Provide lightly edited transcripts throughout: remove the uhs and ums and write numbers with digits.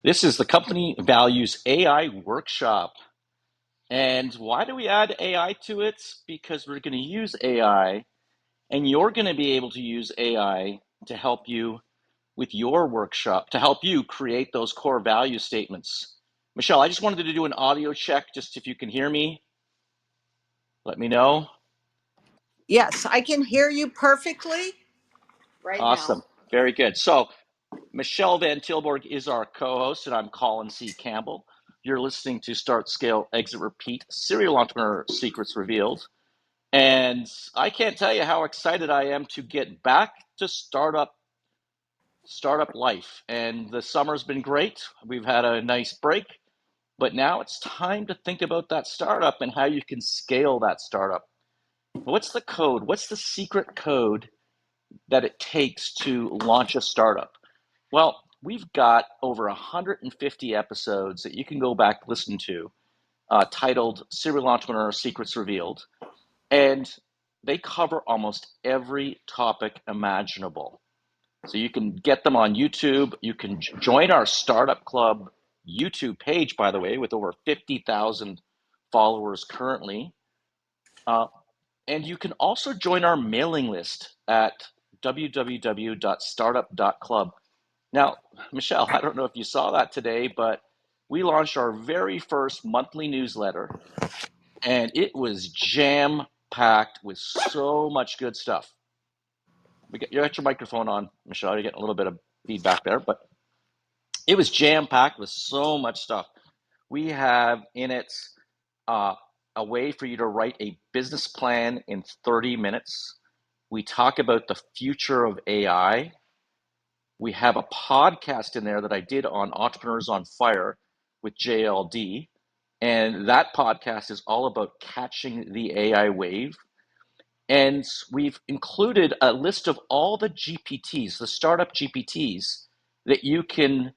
This is the Company Values AI Workshop. And why do we add AI to it? Because we're going to use AI, and you're going to be able to use AI to help you with your workshop, to help you create those core value statements. Michele, I just wanted to do an audio check, just if you can hear me, let me know. Yes, I can hear you perfectly right Awesome. now. Very good. So, Michele Van Tilborg is our co host, and I'm Colin C. Campbell. You're listening to Start, Scale, Exit, Repeat Serial Entrepreneur Secrets Revealed. And I can't tell you how excited I am to get back to startup life. And the summer's been great. We've had a nice break, but now it's time to think about that startup and how you can scale that startup. What's the code? What's the secret code that it takes to launch a startup? Well, we've got over 150 episodes that you can go back and listen to, titled Serial Entrepreneur Secrets Revealed. And they cover almost every topic imaginable. So you can get them on YouTube. You can join our Startup Club YouTube page, by the way, with over 50,000 followers currently. Uh, and you can also join our mailing list at www.startup.club. Now, Michele, I don't know if you saw that today, but we launched our very first monthly newsletter, and it was jam packed with so much good stuff. You got your microphone on, Michele. You're getting a little bit of feedback there, but it was jam packed with so much stuff. We have in it uh, a way for you to write a business plan in 30 minutes. We talk about the future of AI. We have a podcast in there that I did on Entrepreneurs on Fire with JLD. And that podcast is all about catching the AI wave. And we've included a list of all the GPTs, the startup GPTs, that you can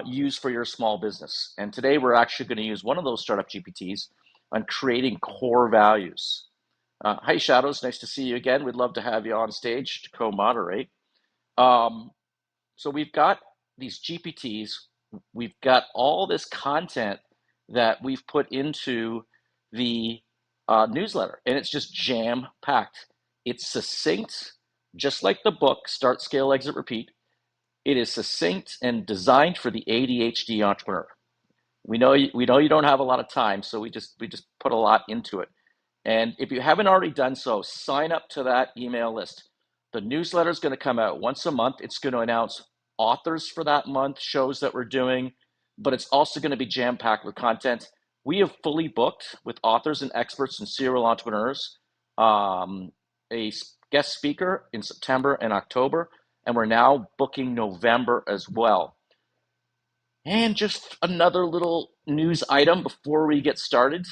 use for your small business. And today we're actually going to use one of those startup GPTs on creating core values. Hi, Shadows. Nice to see you again. We'd love to have you on stage to co moderate. Um, so we've got these GPTs, we've got all this content that we've put into the newsletter, and it's just jam packed. It's succinct, just like the book Start, Scale, Exit, Repeat. It is succinct and designed for the ADHD entrepreneur. We know you don't have a lot of time, so we just put a lot into it. And if you haven't already done so, sign up to that email list. The newsletter is going to come out once a month. It's going to announce authors for that month, shows that we're doing, but it's also going to be jam packed with content. We have fully booked with authors and experts and serial entrepreneurs, a guest speaker in September and October, and we're now booking November as well. And just another little news item before we get started.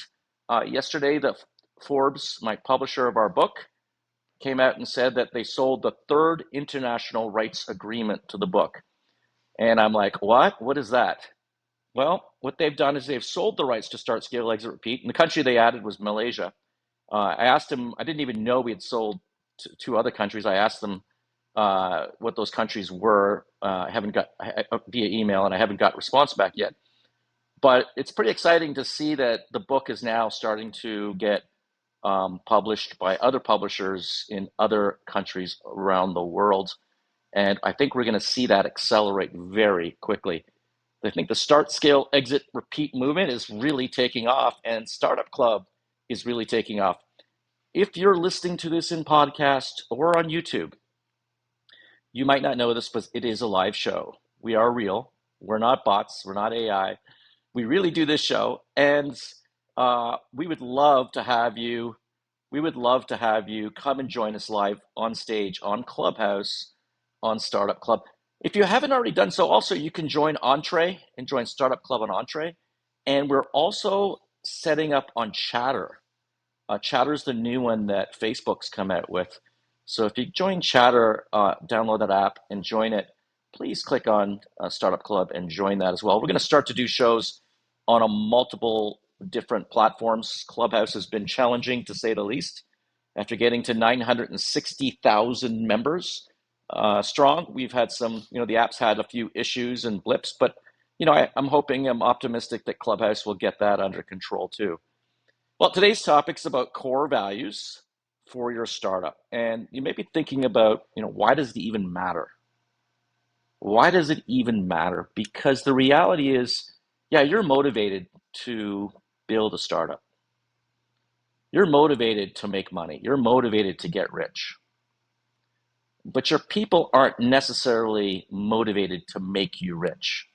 Yesterday, the Forbes, my publisher of our book, came out and said that they sold the third international rights agreement to the book. And I'm like, what? What is that? Well, what they've done is they've sold the rights to Start, Scale, Exit, Repeat. And the country they added was Malaysia. I asked him, I didn't even know we had sold to two other countries. I asked them what those countries were. I haven't got via email, and I haven't got response back yet. But it's pretty exciting to see that the book is now starting to get published by other publishers in other countries around the world. And I think we're going to see that accelerate very quickly. I think the Start, Scale, Exit, Repeat movement is really taking off, and Startup Club is really taking off. If you're listening to this in podcast or on YouTube, you might not know this, but it is a live show. We are real. We're not bots. We're not AI. We really do this show, and we would love to have you. We would love to have you come and join us live on stage on Clubhouse on Startup Club. If you haven't already done so, also you can join Entree and join Startup Club on Entree. And we're also setting up on Chatter. Chatter's the new one that Facebook's come out with. So if you join Chatter, download that app and join it, please click on Startup Club and join that as well. We're going to start to do shows on a multiple different platforms. Clubhouse has been challenging to say the least. After getting to 960,000 members strong, we've had some, the app's had a few issues and blips, but I'm hoping, I'm optimistic that Clubhouse will get that under control too. Well, today's topic is about core values for your startup. And you may be thinking about, why does it even matter? Why does it even matter? Because the reality is, yeah, you're motivated to build a startup. You're motivated to make money. You're motivated to get rich. But your people aren't necessarily motivated to make you rich.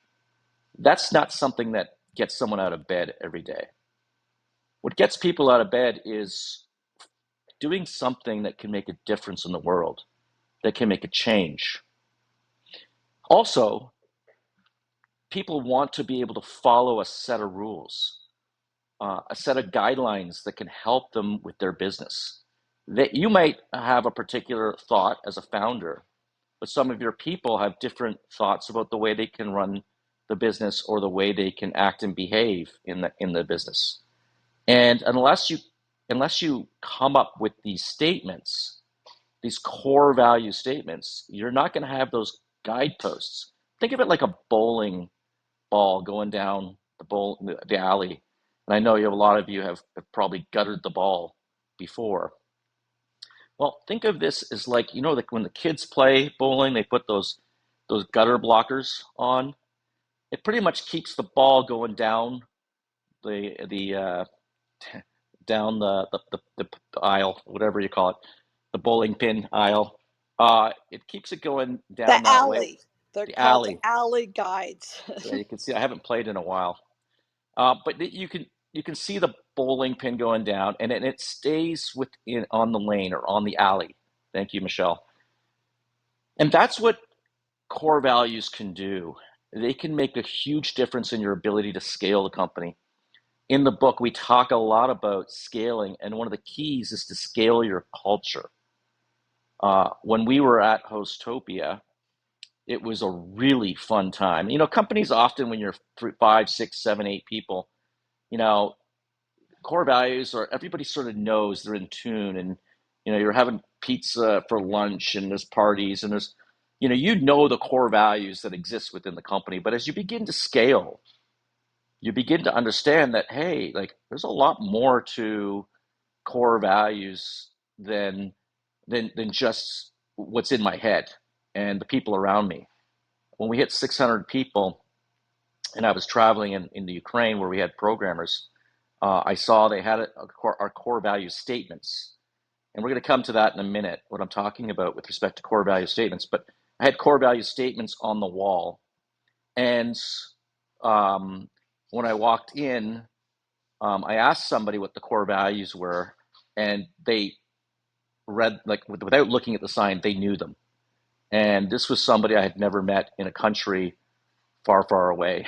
That's not something that gets someone out of bed every day. What gets people out of bed is doing something that can make a difference in the world, that can make a change. Also, people want to be able to follow a set of rules, a set of guidelines that can help them with their business. That you might have a particular thought as a founder, but some of your people have different thoughts about the way they can run the business or the way they can act and behave in the business. And unless you come up with these statements, these core value statements, you're not going to have those guideposts. Think of it like a bowling ball going down the alley. And I know a lot of you have probably guttered the ball before. Well, think of this as like, like when the kids play bowling, they put those gutter blockers on. It pretty much keeps the ball going down the down the aisle, whatever you call it, the bowling pin aisle. It keeps it going The down that way. alley. They're The called alley. alley guides. So you can see I haven't played in a while, but you can see the bowling pin going down, and it stays within on the lane or on the alley. Thank you, Michelle. And that's what core values can do. They can make a huge difference in your ability to scale the company. In the book, we talk a lot about scaling, and one of the keys is to scale your culture. When we were at Hostopia, it was a really fun time. Companies often, when you're five, six, seven, eight people, you know, core values are everybody sort of knows they're in tune, and you're having pizza for lunch, and there's parties, and there's the core values that exist within the company. But as you begin to scale, you begin to understand that, hey, like there's a lot more to core values than just what's in my head and the people around me. When we hit 600 people, and I was traveling in the Ukraine where we had programmers, I saw they had our core value statements. And we're going to come to that in a minute, what I'm talking about with respect to core value statements. But I had core value statements on the wall. And um, when I walked in, I asked somebody what the core values were, and they read, like, without looking at the sign, they knew them. And this was somebody I had never met in a country far, far away,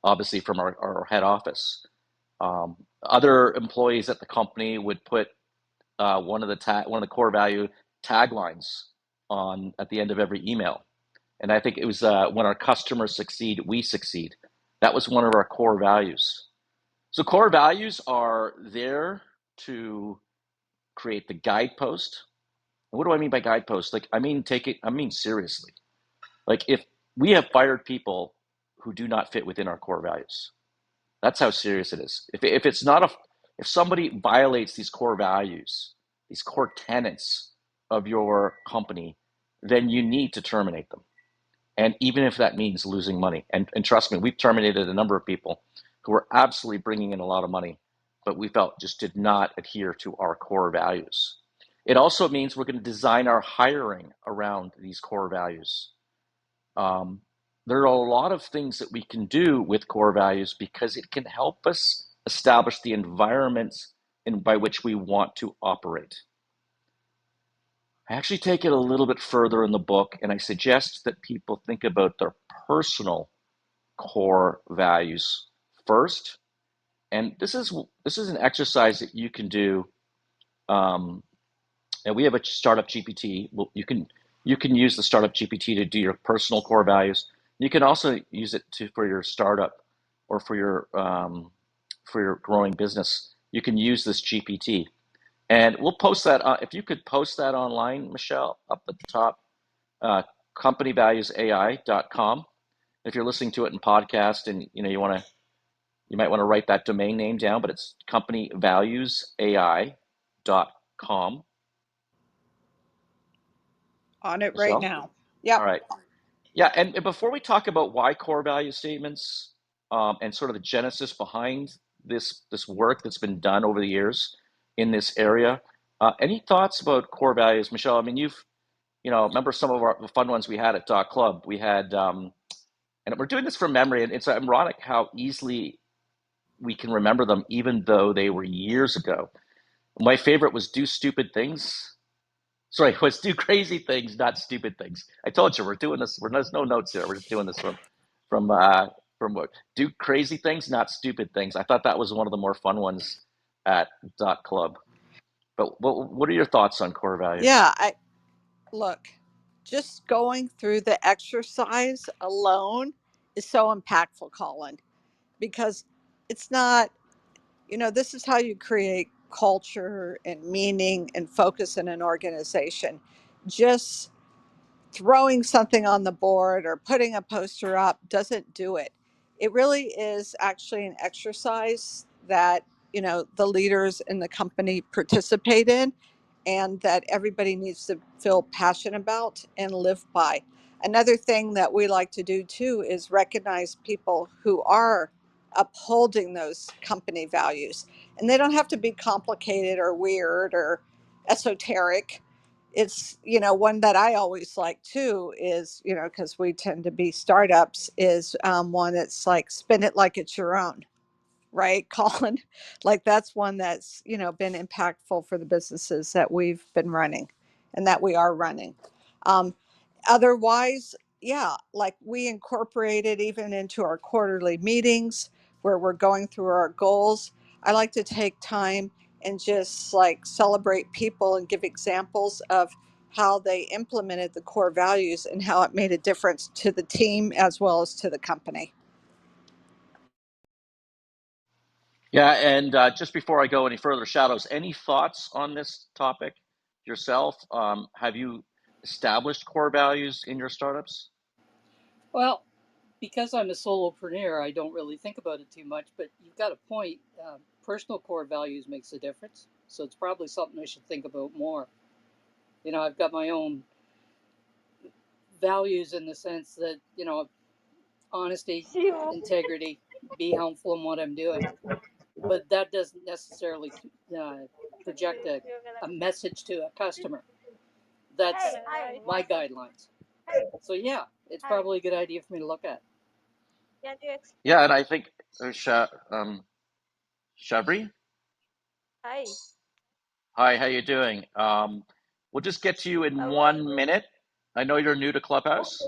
obviously from our head office. Other employees at the company would put one of the core value taglines on at the end of every email, and I think it was when our customers succeed, we succeed. That was one of our core values. So core values are there to create the guidepost. And what do I mean by guidepost? Like I mean take it. I mean seriously. Like if we have fired people who do not fit within our core values, that's how serious it is. If it's not a if somebody violates these core values, these core tenets of your company, then you need to terminate them. And even if that means losing money, and trust me, we've terminated a number of people who were absolutely bringing in a lot of money, but we felt just did not adhere to our core values. It also means we're going to design our hiring around these core values. Um, there are a lot of things that we can do with core values because it can help us establish the environments by which we want to operate. I actually take it a little bit further in the book, and I suggest that people think about their personal core values first. And this is an exercise that you can do. Um, and we have a startup GPT. Well, you can use the startup GPT to do your personal core values. You can also use it for your startup or for your growing business. You can use this GPT, and we'll post that. If you could post that online, Michelle, up at the top, uh, companyvaluesai.com. If you're listening to it in podcast and you might want to write that domain name down, but it's companyvaluesai.com. On it right Michelle? now. All Yep. right. Yeah, and before we talk about why core value statements and sort of the genesis behind this work that's been done over the years in this area, any thoughts about core values, Michelle? I mean, remember some of the fun ones we had at Dot Club. We had, and we're doing this from memory, and it's ironic how easily we can remember them, even though they were years ago. My favorite was do stupid things. Sorry, was do crazy things, not stupid things. I told you we're doing this. There's no notes here. We're just doing this from uh, from what do crazy things, not stupid things. I thought that was one of the more fun ones at Dot Club. But what are your thoughts on core values? Yeah. I look, just going through the exercise alone is so impactful, Colin, because it's not, this is how you create culture and meaning and focus in an organization. Just throwing something on the board or putting a poster up doesn't do it. It really is actually an exercise that, the leaders in the company participate in and that everybody needs to feel passionate about and live by. Another thing that we like to do too is recognize people who are upholding those company values. And they don't have to be complicated or weird or esoteric. It's, one that I always like too is, because we tend to be startups, is one that's like spin it like it's your own, right, Colin? Like that's one that's, been impactful for the businesses that we've been running and that we are running. Um, Otherwise, yeah, like we incorporate it even into our quarterly meetings where we're going through our goals. I like to take time and just like celebrate people and give examples of how they implemented the core values and how it made a difference to the team as well as to the company. Yeah, and just before I go any further, Shadows, any thoughts on this topic yourself? Have you established core values in your startups? Well, because I'm a solopreneur, I don't really think about it too much. But you've got a point. Personal core values makes a difference, so it's probably something I should think about more. I've got my own values in the sense that honesty, integrity, be helpful in what I'm doing. But that doesn't necessarily uh, project a message to a customer. That's my guidelines. So yeah, it's probably a good idea for me to look at. Yeah, and I think Shabri, hi, how you doing? We'll just get to you in 1 minute. I know you're new to Clubhouse,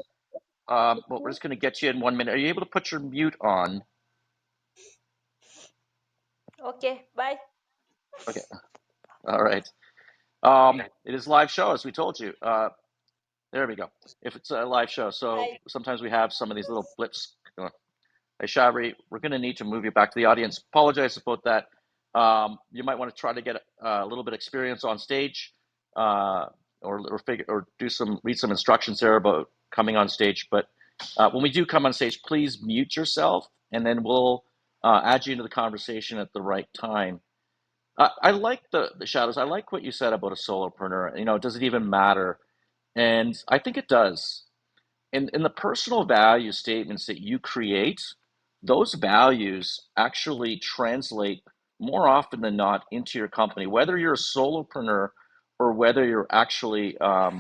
but we're just going to get you in 1 minute. Are you able to put your mute on? Okay, all right. It is live show, as we told you. There we go. If it's a live show, so sometimes we have some of these little blips. Hey, Shabri, we're going to need to move you back to the audience. Apologize about that. You might want to try to get a little bit of experience on stage, uh, or read some instructions there about coming on stage. But when we do come on stage, please mute yourself, and then we'll add you into the conversation at the right time. I like the Shadows. I like what you said about a solopreneur. Does it even matter? And I think it does. In the personal value statements that you create, those values actually translate more often than not into your company, whether you're a solopreneur or whether you're actually, a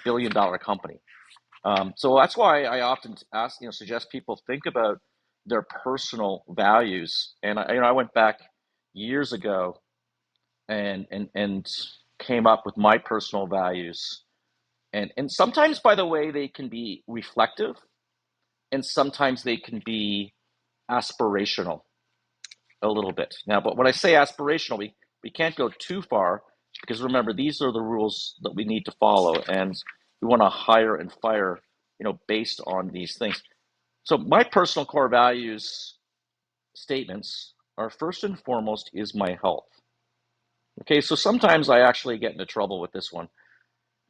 billion-dollar company. So that's why I often suggest people think about their personal values. And I went back years ago and came up with my personal values. And sometimes, by the way, they can be reflective, and sometimes they can be aspirational a little bit. Now, but when I say aspirational, we can't go too far because remember, these are the rules that we need to follow, and we want to hire and fire, based on these things. So my personal core values statements are first and foremost is my health. Okay, so sometimes I actually get into trouble with this one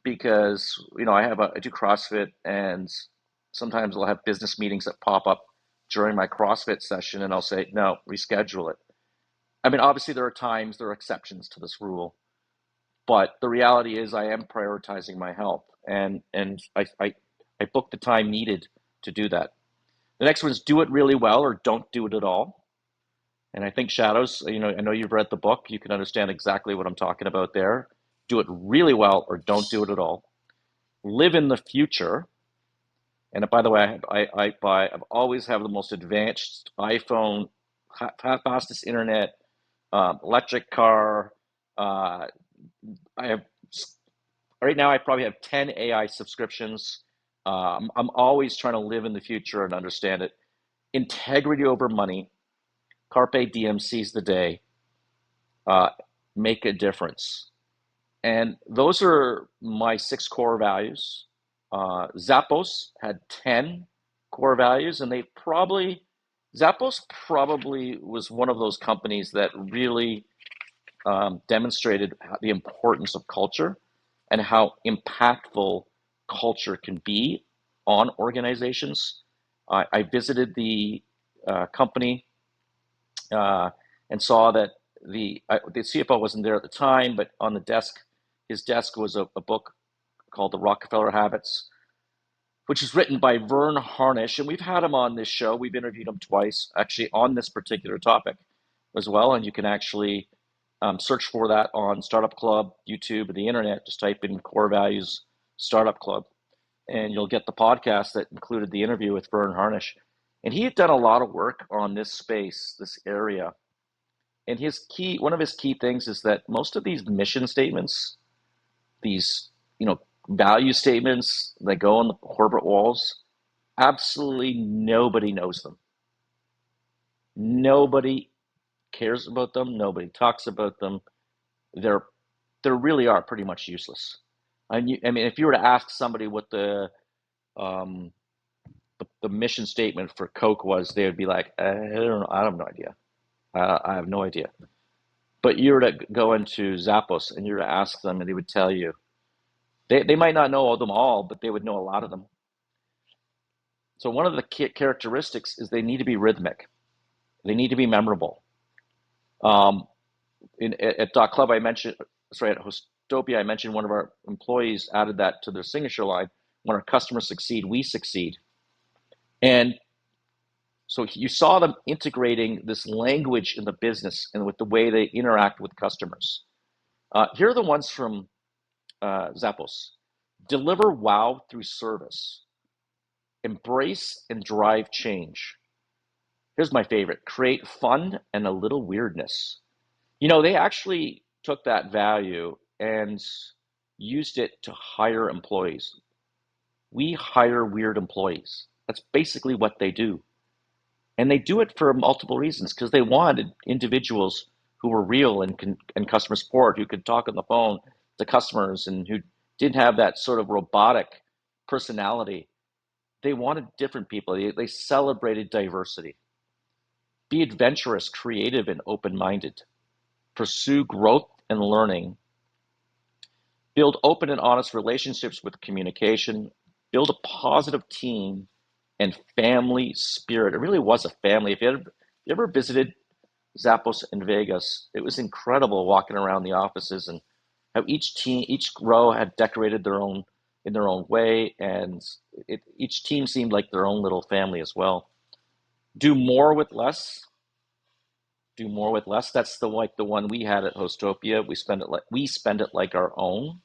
because I do CrossFit and sometimes I'll have business meetings that pop up during my CrossFit session, and I'll say, no, reschedule it. I mean, obviously there are exceptions to this rule, but the reality is I am prioritizing my health, and I book the time needed to do that. The next one is do it really well or don't do it at all. And I think Shadows, I know you've read the book, you can understand exactly what I'm talking about there. Do it really well or don't do it at all. Live in the future. And by the way, I've always have the most advanced iPhone, fastest internet, electric car. Uh, I have right now. I probably have 10 AI subscriptions. I'm always trying to live in the future and understand it. Integrity over money. Carpe diem, seize the day. Uh, make a difference. And those are my 6 core values. Zappos had 10 core values, and Zappos probably was one of those companies that really demonstrated the importance of culture and how impactful culture can be on organizations. I visited the company and saw that the CFO wasn't there at the time, but on his desk was a book called The Rockefeller Habits, which is written by Vern Harnish, and we've had him on this show. We've interviewed him twice, actually, on this particular topic as well. And you can actually search for that on Startup Club, YouTube, and the internet. Just type in Core Values Startup Club, and you'll get the podcast that included the interview with Vern Harnish. And he had done a lot of work on this space, this area. And one of his key things is that most of these mission statements, these, value statements that go on the corporate walls, absolutely nobody knows them. Nobody cares about them. Nobody talks about them. They're they really are pretty much useless. I mean, if you were to ask somebody what um, the mission statement for Coke was, they would be like, I don't know, I have no idea. I have no idea. But you were to go into Zappos and you were to ask them, and they would tell you. They might not know them all, but they would know a lot of them. So one of the key characteristics is they need to be rhythmic. They need to be memorable. Um, at Dot Club, at Hostopia, I mentioned one of our employees added that to their signature line. When our customers succeed, we succeed. And so you saw them integrating this language in the business and with the way they interact with customers. Here are the ones from Zappos. Deliver wow through service. Embrace and drive change. Here's my favorite. Create fun and a little weirdness. They actually took that value and used it to hire employees. We hire weird employees. That's basically what they do. And they do it for multiple reasons because they wanted individuals who were real and customer support, who could talk on the phone to customers and who didn't have that sort of robotic personality. They wanted different people. They celebrated diversity. Be adventurous, creative, and open minded. Pursue growth and learning. Build open and honest relationships with communication. Build a positive team and family spirit. It really was a family. If you ever visited Zappos in Vegas, it was incredible walking around the offices and how each row had decorated in their own way, and each team seemed like their own little family as well. Do more with less. Do more with less. That's the one we had at Hostopia. We spend it like our own,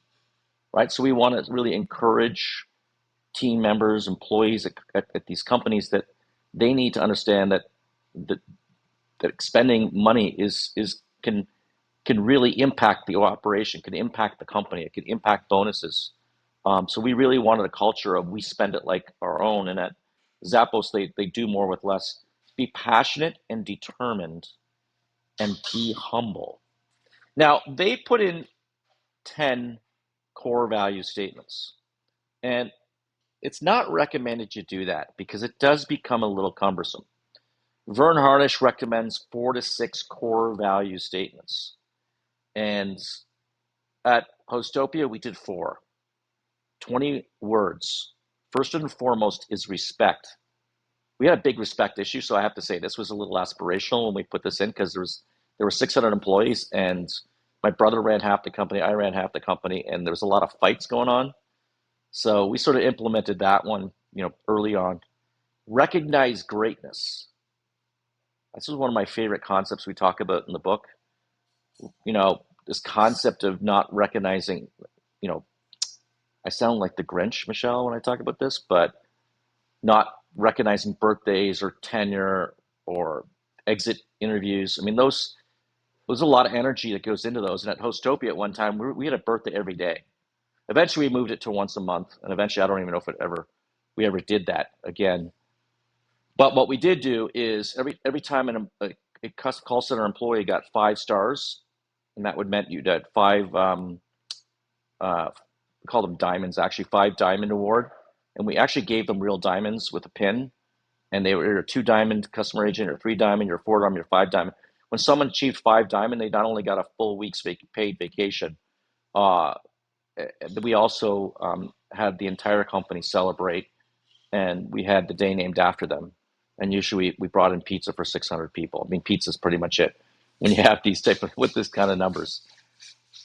right? So we want to really encourage team members, employees at these companies that they need to understand that, that spending money can really impact the operation, can impact the company, it can impact bonuses. So we really wanted a culture of we spend it like our own. And at Zappos, they do more with less. Be passionate and determined, and be humble. Now, they put in 10 core value statements. And it's not recommended you do that because it does become a little cumbersome. Vern Harnish recommends 4 to 6 core value statements. And at Hostopia, we did 4, 20 words first and foremost is respect. We had a big respect issue, so I have to say this was a little aspirational when we put this in because there were 600 employees, and my brother ran half the company, I ran half the company, and there was a lot of fights going on. So we sort of implemented that one, early on. Recognize greatness. This is one of my favorite concepts we talk about in the book. This concept of not recognizing, you know, I sound like the Grinch, Michele, when I talk about this, but not recognizing birthdays or tenure or exit interviews. I mean, there's a lot of energy that goes into those. And at Hostopia at one time, we had a birthday every day. Eventually, we moved it to once a month, and eventually, I don't even know if we ever did that again. But what we did do is every time a call center employee got 5 stars, and that would meant you'd had five. We call them diamonds, actually 5 diamond award, and we actually gave them real diamonds with a pin, and they were a 2 diamond customer agent, or 3 diamond, or 4 diamond, or 5 diamond. When someone achieved 5 diamond, they not only got a full week's paid vacation, uh, we also had the entire company celebrate, and we had the day named after them. And usually we brought in pizza for 600 people. I mean, pizza's pretty much it when you have these type of with this kind of numbers.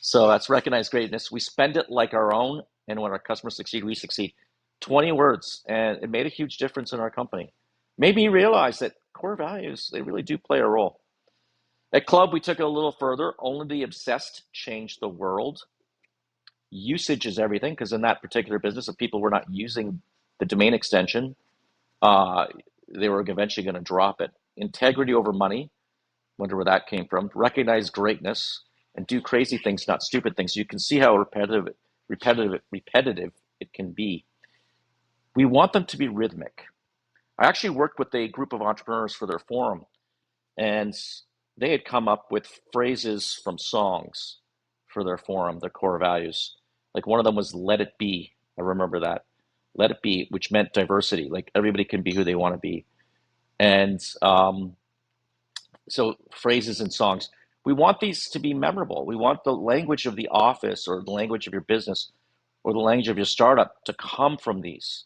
So that's recognized greatness. We spend it like our own, and when our customers succeed, we succeed. 20 words, and it made a huge difference in our company. Made me realize that core values, they really do play a role. At Club, we took it a little further. Only the obsessed change the world. Usage is everything, because in that particular business, if people were not using the domain extension, uh, they were eventually going to drop it. Integrity over money. Wonder where that came from. Recognize greatness and do crazy things, not stupid things. You can see how repetitive it can be. We want them to be rhythmic. I actually worked with a group of entrepreneurs for their forum, and they had come up with phrases from songs for their forum, their core values. Like one of them was "Let it be." I remember that. "Let it be," which meant diversity. Like everybody can be who they want to be, and so phrases and songs. We want these to be memorable. We want the language of the office or the language of your business or the language of your startup to come from these.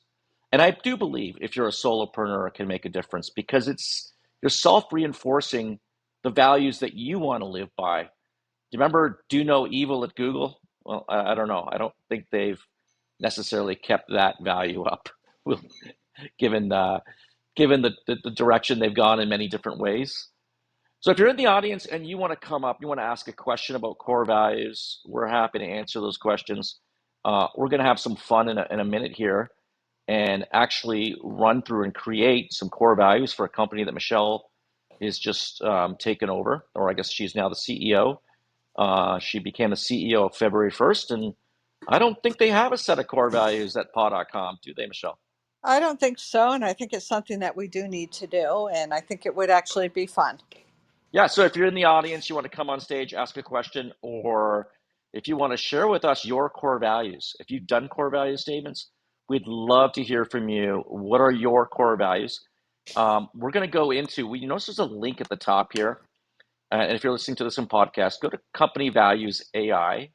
And I do believe if you're a solopreneur, it can make a difference because you're self-reinforcing the values that you want to live by. Do you remember "Do No Evil" at Google? Well, I don't know. I don't think they've necessarily kept that value up, given the direction they've gone in many different ways. So if you're in the audience and you want to come up, you want to ask a question about core values, we're happy to answer those questions. We're going to have some fun in a minute here and actually run through and create some core values for a company that Michele is just taken over, or I guess she's now the CEO. She became the CEO of February 1st, and I don't think they have a set of core values at paw.com, do they, Michele? I don't think so, and I think it's something that we do need to do, and I think it would actually be fun. Yeah, so if you're in the audience, you want to come on stage, ask a question, or if you want to share with us your core values, if you've done core value statements, we'd love to hear from you. What are your core values? We're going to go into, you notice there's a link at the top here. And if you're listening to this in podcast, go to Company Values AI,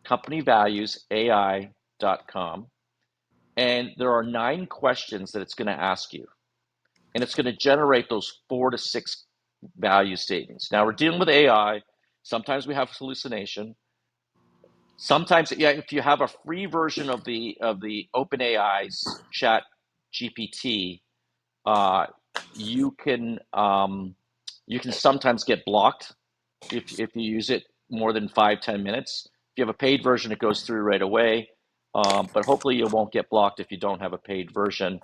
companyvaluesai.com. And there are 9 questions that it's going to ask you. And it's going to generate those 4 to 6 value statements. Now we're dealing with AI. Sometimes we have hallucination. Sometimes, yeah, if you have a free version of the OpenAI's Chat GPT, uh, you can you can sometimes get blocked if you use it more than 5-10 minutes. If you have a paid version, it goes through right away. But hopefully you won't get blocked if you don't have a paid version.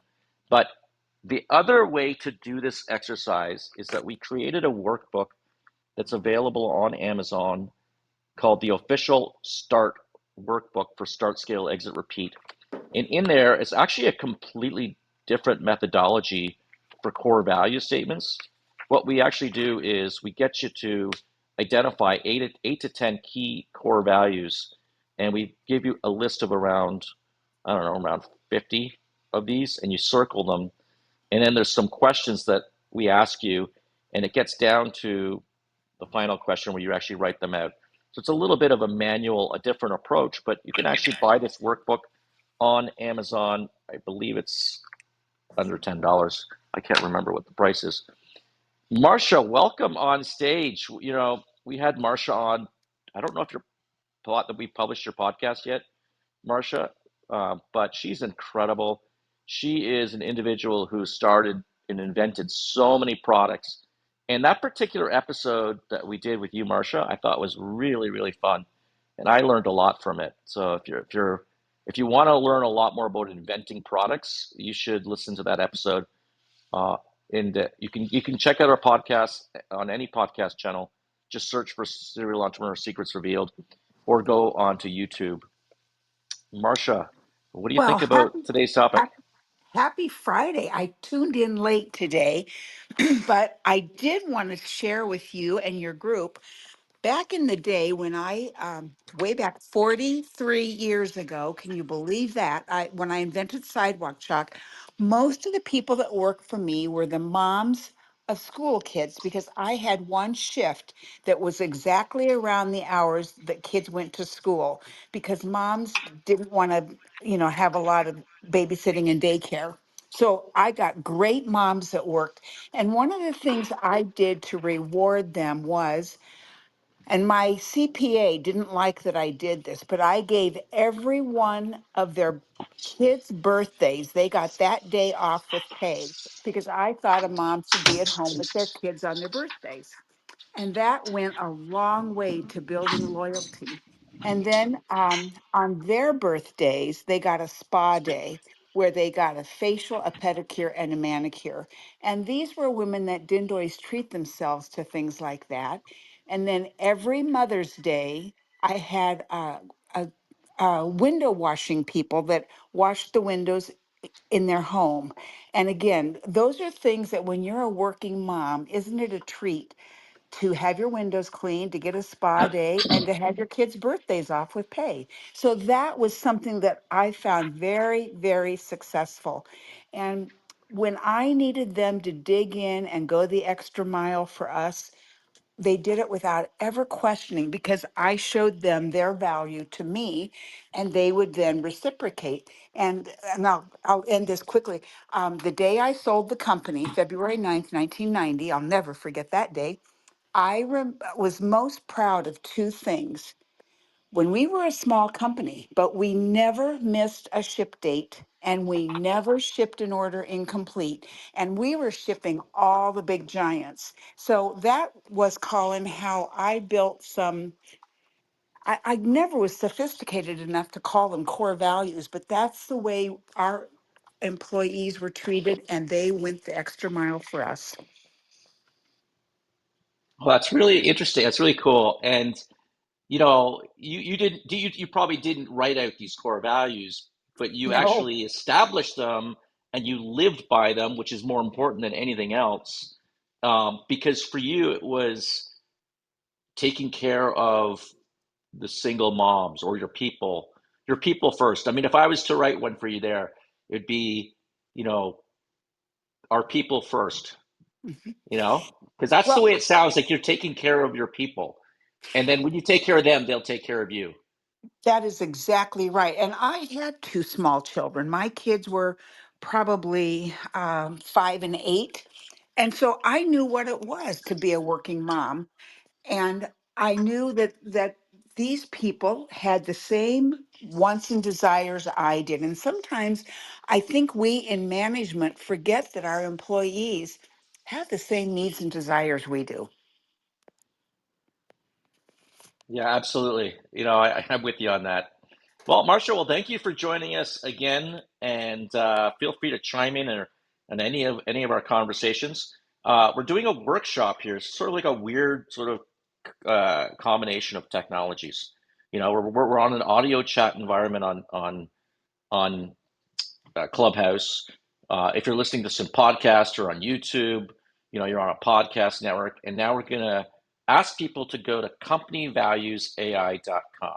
But the other way to do this exercise is that we created a workbook that's available on Amazon called the Official Start Workbook for Start, Scale, Exit, Repeat. And in there, it's actually a completely different methodology for core value statements. What we actually do is we get you to identify eight to 10 key core values, and we give you a list of around, I don't know, around 50 of these, and you circle them. And then there's some questions that we ask you, and it gets down to the final question where you actually write them out. So it's a little bit of a manual, a different approach, but you can actually buy this workbook on Amazon. I believe it's under $10. I can't remember what the price is. Marcia, welcome on stage. We had Marcia on. I don't know if you're thought that we published your podcast yet, Marcia, but she's incredible. She is an individual who started and invented so many products. And that particular episode that we did with you, Marcia, I thought was really, really fun, and I learned a lot from it. So if you want to learn a lot more about inventing products, you should listen to that episode. Uh, and you can check out our podcast on any podcast channel. Just search for Serial Entrepreneur Secrets Revealed, or go onto YouTube. Marcia, what do you Well, think about today's topic? hap- happy Friday. I tuned in late today, but I did want to share with you and your group. Back in the day when way back 43 years ago, can you believe that? When I invented Sidewalk Chalk, most of the people that worked for me were the moms of school kids because I had one shift that was exactly around the hours that kids went to school because moms didn't want to, have a lot of babysitting and daycare. So I got great moms that worked. And one of the things I did to reward them was, and my CPA didn't like that I did this, but I gave every one of their kids' birthdays, they got that day off with pay because I thought a mom should be at home with their kids on their birthdays. And that went a long way to building loyalty. And then on their birthdays, they got a spa day where they got a facial, a pedicure, and a manicure. And these were women that didn't always treat themselves to things like that. And then every Mother's Day, I had window washing people that washed the windows in their home. And again, those are things that when you're a working mom, isn't it a treat to have your windows cleaned, to get a spa day, and to have your kids' birthdays off with pay? So that was something that I found very, very successful. And when I needed them to dig in and go the extra mile for us, they did it without ever questioning because I showed them their value to me, and they would then reciprocate. And I'll end this quickly. The day I sold the company, February 9th, 1990, I'll never forget that day. Was most proud of two things. When we were a small company, but we never missed a ship date and we never shipped an order incomplete. And we were shipping all the big giants. So that was, Colin, how I built some. I never was sophisticated enough to call them core values, but that's the way our employees were treated, and they went the extra mile for us. Well, that's really interesting. That's really cool. And you didn't you probably didn't write out these core values, but you No. actually established them and you lived by them, which is more important than anything else. Because for you, it was taking care of the single moms or your people first. I mean, if I was to write one for you there, it'd be, you know, our people first, Mhm. because that's the Well, way it sounds like you're taking care of your people. And then when you take care of them, they'll take care of you. that is exactly right. And I had two small children. My kids were probably 5 and 8. And so I knew what it was to be a working mom. And I knew that these people had the same wants and desires I did. And sometimes I think we in management forget that our employees have the same needs and desires we do. Yeah, absolutely. I'm with you on that. Well, Marshall, well, thank you for joining us again, and feel free to chime in on any of our conversations. We're doing a workshop here. It's sort of like a weird sort of combination of technologies. We're on an audio chat environment on Clubhouse. If you're listening to some podcast or on YouTube, you're on a podcast network. And now we're going to ask people to go to companyvaluesai.com.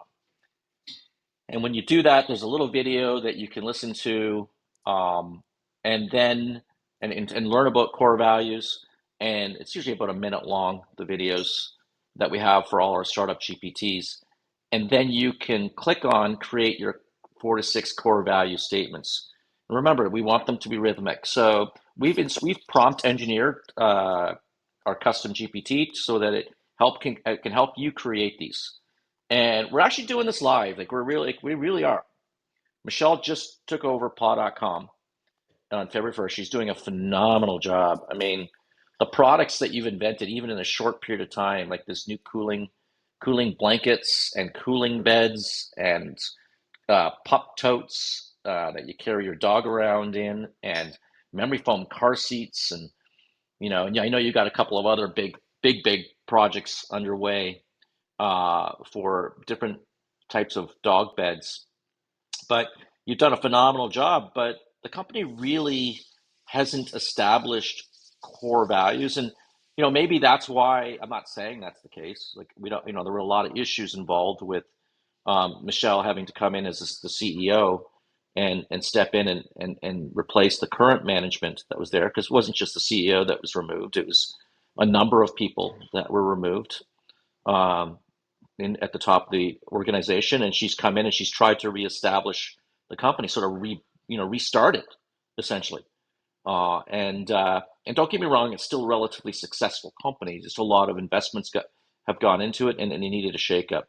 And when you do that, there's a little video that you can listen to, um, and then and learn about core values. And it's usually about a minute long, the videos that we have for all our startup GPTs. And then you can click on create your 4 to 6 core value statements. And remember, we want them to be rhythmic. So we've prompt engineered our custom GPT so that it can help you create these. And we're actually doing this live. We really are. Michele just took over paw.com on February 1st. She's doing a phenomenal job. I mean, the products that you've invented, even in a short period of time, like this new cooling blankets and cooling beds and pup totes that you carry your dog around in, and memory foam car seats, and and I know you got a couple of other big projects underway for different types of dog beds. But you've done a phenomenal job. But the company really hasn't established core values, and maybe that's why. I'm not saying that's the case. Like, we don't, there were a lot of issues involved with Michele having to come in as the CEO and step in and replace the current management that was there, because it wasn't just the CEO that was removed; it was a number of people that were removed um, at the top of the organization. And she's come in and she's tried to reestablish the company, sort of restart it essentially. And don't get me wrong, it's still a relatively successful company. Just a lot of investments have gone into it, and it needed a shakeup.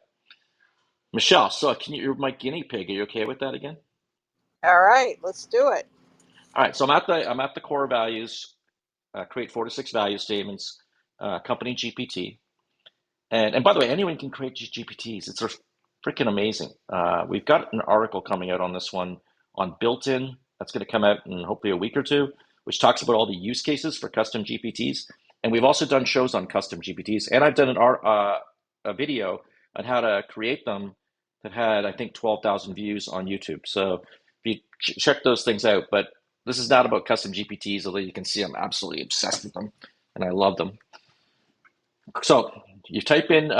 Michele, so you're my guinea pig. Are you okay with that again? All right, let's do it. All right. So I'm at the core values. Create 4 to 6 value statements. Company GPT. And by the way, anyone can create GPTs. It's freaking amazing. We've got an article coming out on this one on built-in. That's going to come out in hopefully a week or two, which talks about all the use cases for custom GPTs. And we've also done shows on custom GPTs. And I've done a video on how to create them that had, I think, 12,000 views on YouTube. So if you check those things out. But this is not about custom GPTs, although you can see I'm absolutely obsessed with them and I love them. So you type in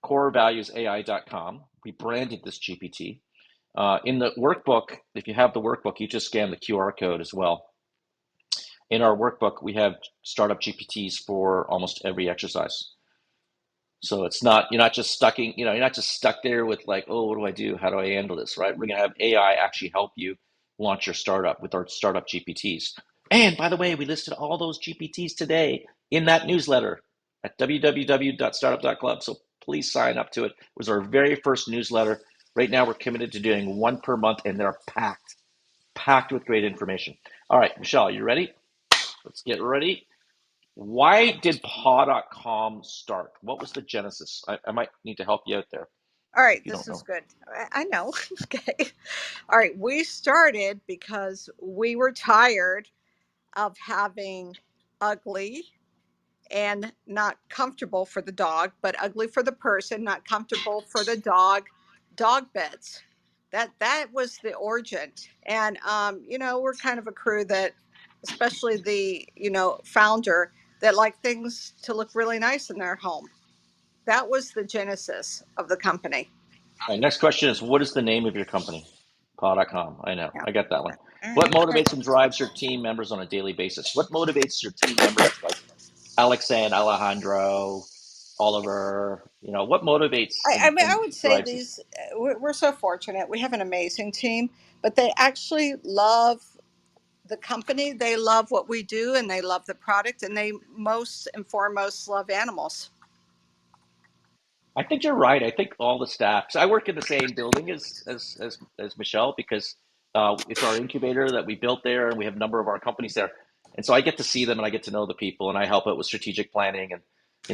corevaluesai.com. We branded this GPT. In the workbook, if you have the workbook, you just scan the QR code as well. In our workbook, we have startup GPTs for almost every exercise. So you're not just stuck there with like, oh, what do I do? How do I handle this? Right? We're gonna have AI actually help you launch your startup with our startup GPTs. And by the way, we listed all those GPTs today in that newsletter at www.startup.club. So please sign up to it. It was our very first newsletter. Right now, we're committed to doing one per month, and they're packed with great information. All right, Michele, you ready? Let's get ready. Why did paw.com start? What was the genesis? I might need to help you out there All right, if you this don't is know. good. I know. Okay. All right, we started because we were tired of having ugly and not comfortable for the dog, but ugly for the person, not comfortable for the dog beds. That was the origin. And we're kind of a crew that, especially the founder, that like things to look really nice in their home. That was the genesis of the company. All right, next question is, what is the name of your company? Paw.com. I know. Yeah. I got that one. All What right. motivates and drives your team members on a daily basis? What motivates your team members like Alexand, Alejandro, Oliver? What motivates I mean, I and would say drives you? these, we're so fortunate. We have an amazing team, but they actually love the company. They love what we do and they love the product, and they most and foremost love animals. I think you're right. I think all the staff. So I work in the same building as Michele, because it's our incubator that we built there, and we have a number of our companies there. And so I get to see them and I get to know the people, and I help out with strategic planning. And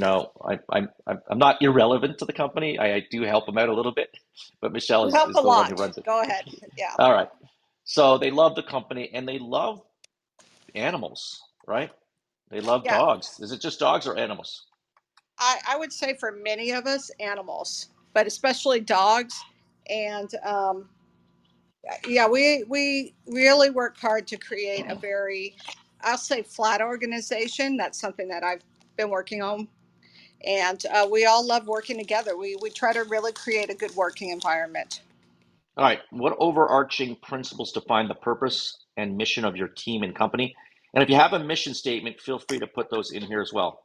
I'm not irrelevant to the company. I do help them out a little bit, but Michele You is, help is a the one who lot. runs it. Go ahead. Yeah. All right. So they love the company and they love animals, right? They love Yeah. dogs. Is it just dogs or animals? I would say for many of us, animals, but especially dogs. And yeah, we really work hard to create a very, I'll say, flat organization. That's something that I've been working on. And we all love working together. We try to really create a good working environment. All right. What overarching principles define the purpose and mission of your team and company? And if you have a mission statement, feel free to put those in here as well.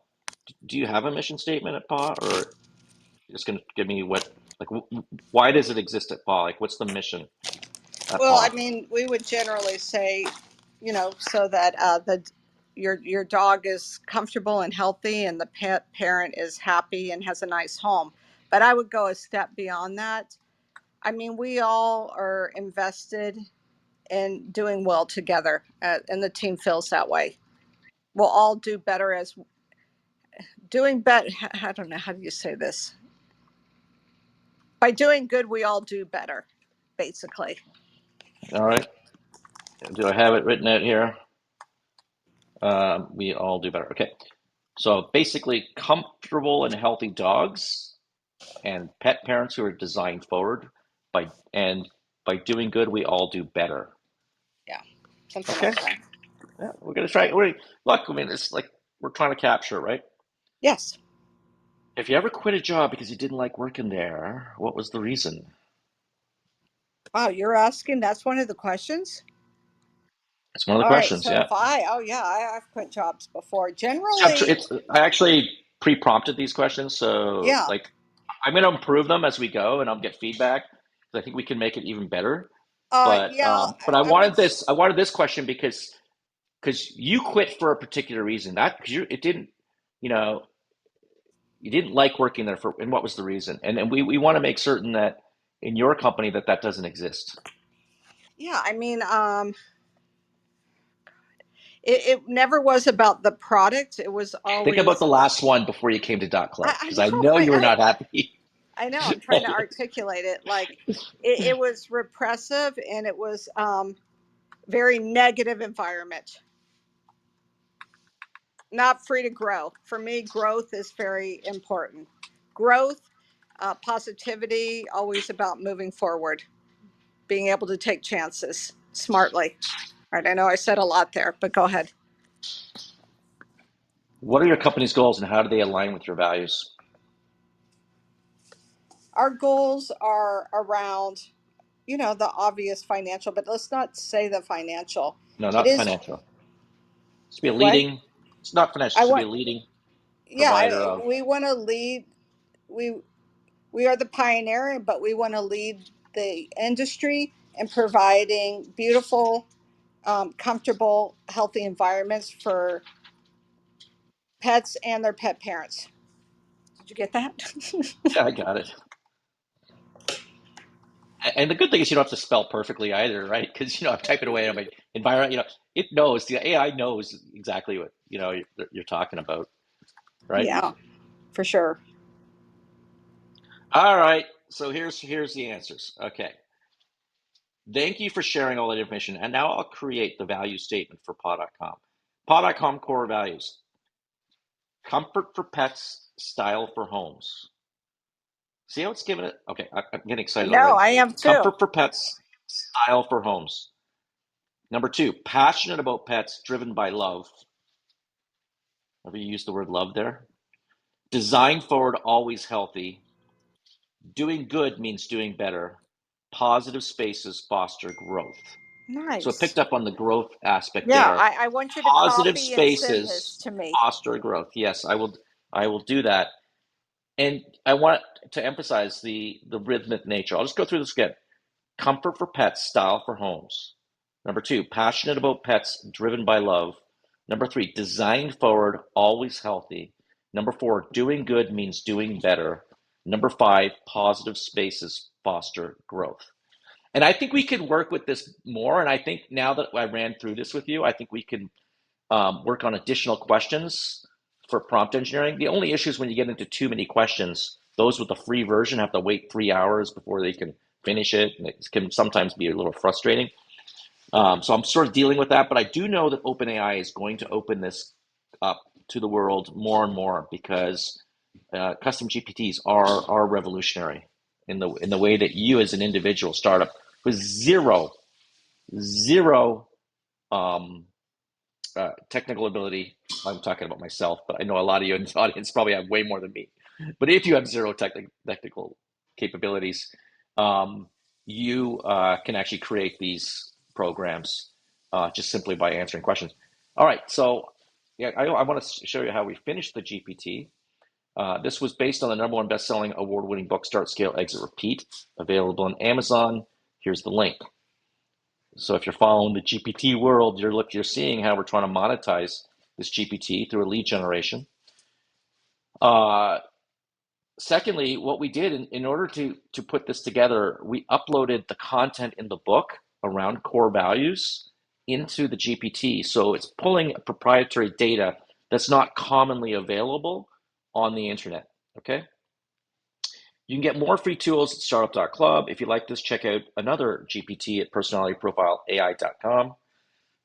Do you have a mission statement at PA, or just going to give me what? Like, why does it exist at Paw? Like, what's the mission at Well, I Paw? mean, we would generally say, so that your dog is comfortable and healthy, and the pet parent is happy and has a nice home. But I would go a step beyond that. I mean, we all are invested in doing well together, and the team feels that way. We'll all do better as doing better. I don't know how do you say this. By doing good, we all do better, basically. All right. Do I have it written out here? We all do better. Okay. So basically, comfortable and healthy dogs and pet parents who are designed forward by doing good, we all do better. Yeah, something Okay. like that. Yeah, we're gonna try. Look. I mean, it's like we're trying to capture, right? Yes. If you ever quit a job because you didn't like working there, what was the reason? Wow, you're asking. That's one of the questions. It's one of the All right. questions. So Yeah. if oh yeah, I've quit jobs before. Generally, I actually pre-prompted these questions, so yeah. like I'm gonna improve them as we go, and I'll get feedback because I think we can make it even better. Yeah. But I I would. wanted this question because you quit for a particular reason. That because it didn't, you know, you didn't like working there for, and what was the reason? And we want to make certain that in your company that doesn't exist. Yeah. I mean, it never was about the product. It was Think about the always. last one before you came to Dot Club, I because I know. know you were not happy. I know. I'm trying to articulate it. Like it was repressive, and it was very negative environment. Not free to grow. For me, growth is very important. Growth, positivity, always about moving forward, being able to take chances smartly. All right, I know I said a lot there, but go ahead. What are your company's goals and how do they align with your values? Our goals are around, the obvious financial, but let's not say the financial. No, It not is financial. It's to be a what leading. It's not financial. I It's to be a want. leading Yeah, provider of. we want to lead. We we are the pioneer, but we want to lead the industry in providing beautiful, comfortable, healthy environments for pets and their pet parents. Did you get that? Yeah, I got it. And the good thing is you don't have to spell perfectly either, right? Because I'm typing away on my environment. It knows the AI knows exactly what you're talking about, right? Yeah, for sure. All right. So here's the answers. Okay. Thank you for sharing all that information. And now I'll create the value statement for paw.com. Paw.com core values: comfort for pets, style for homes. See how it's given it? Okay, I'm getting excited No, already. I am too. Comfort for pets, style for homes. Number two, passionate about pets, driven by love. Have you used the word love there? Design forward, always healthy. Doing good means doing better. Positive spaces foster growth. So it Nice. picked up on the growth aspect Yeah, there. I want you to Positive copy and send this spaces to me. foster growth. Yes, I will do that. And I want to emphasize the rhythmic nature. I'll just go through this again. Comfort for pets, style for homes. Number two, passionate about pets, driven by love. Number three, design forward, always healthy. Number four, doing good means doing better. Number five, positive spaces foster growth. And I think we can work with this more. And I think now that I ran through this with you, I think we can work on additional questions for prompt engineering. The only issue is when you get into too many questions, those with the free version have to wait 3 hours before they can finish it. And it can sometimes be a little frustrating. So I'm sort of dealing with that. But I do know that OpenAI is going to open this up to the world more and more because custom GPTs are revolutionary in the way that you as an individual startup with zero um, technical ability. I'm talking about myself, but I know a lot of you in the audience probably have way more than me. But if you have zero technical capabilities, um, you can actually create these programs just simply by answering questions. All right, so yeah, I want to show you how we finished the GPT. This was based on the #1 best-selling, award-winning book, Start, Scale, Exit, Repeat, available on Amazon. Here's the link. So if you're following the GPT world, you're seeing how we're trying to monetize this GPT through a lead generation. Secondly, what we did in order to put this together, we uploaded the content in the book around core values into the GPT. So it's pulling proprietary data that's not commonly available on the internet. Okay. You can get more free tools at startup.club. If you like this, check out another GPT at personalityprofileai.com.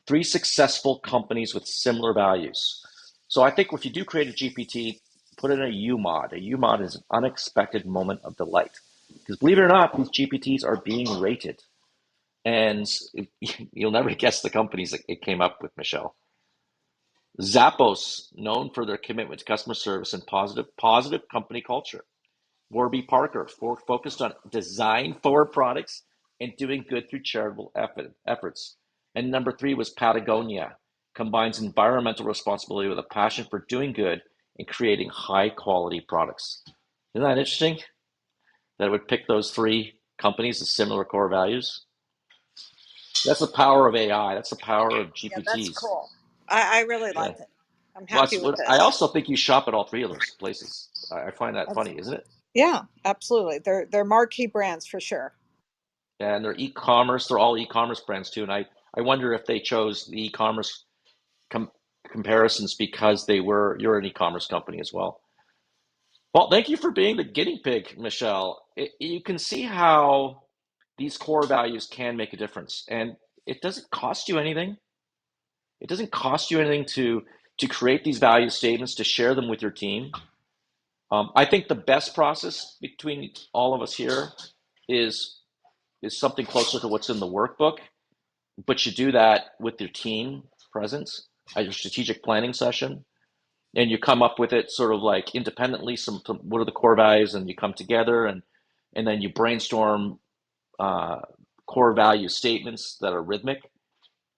3 successful companies with similar values. So I think if you do create a GPT, put in a UMOD. A UMOD is an unexpected moment of delight. Because believe it or not, these GPTs are being rated. And you'll never guess the companies that it came up with, Michele. Zappos, known for their commitment to customer service and positive company culture. Warby Parker, focused on design for products and doing good through charitable efforts. And number 3 was Patagonia, combines environmental responsibility with a passion for doing good and creating high quality products. Isn't that interesting? That it would pick those 3 companies with similar core values. That's the power of AI. That's the power of Yeah, that's GPTs. cool. I really Yeah. like it. I'm happy Plus, with I this. also think you shop at all 3 of those places. I find that funny, isn't it? Yeah, absolutely. They're marquee brands for sure. And they're e-commerce. They're all e-commerce brands too. And I wonder if they chose the e-commerce com comparisons because you're an e-commerce company as well. Well, thank you for being the guinea pig, Michele. You can see how these core values can make a difference, and it doesn't cost you anything. It doesn't cost you anything to create these value statements, to share them with your team. I think the best process between all of us here is is something closer to what's in the workbook, but you do that with your team presence at your strategic planning session, and you come up with it sort of like independently. Some what are the core values, and you come together and then you brainstorm uh, core value statements that are rhythmic.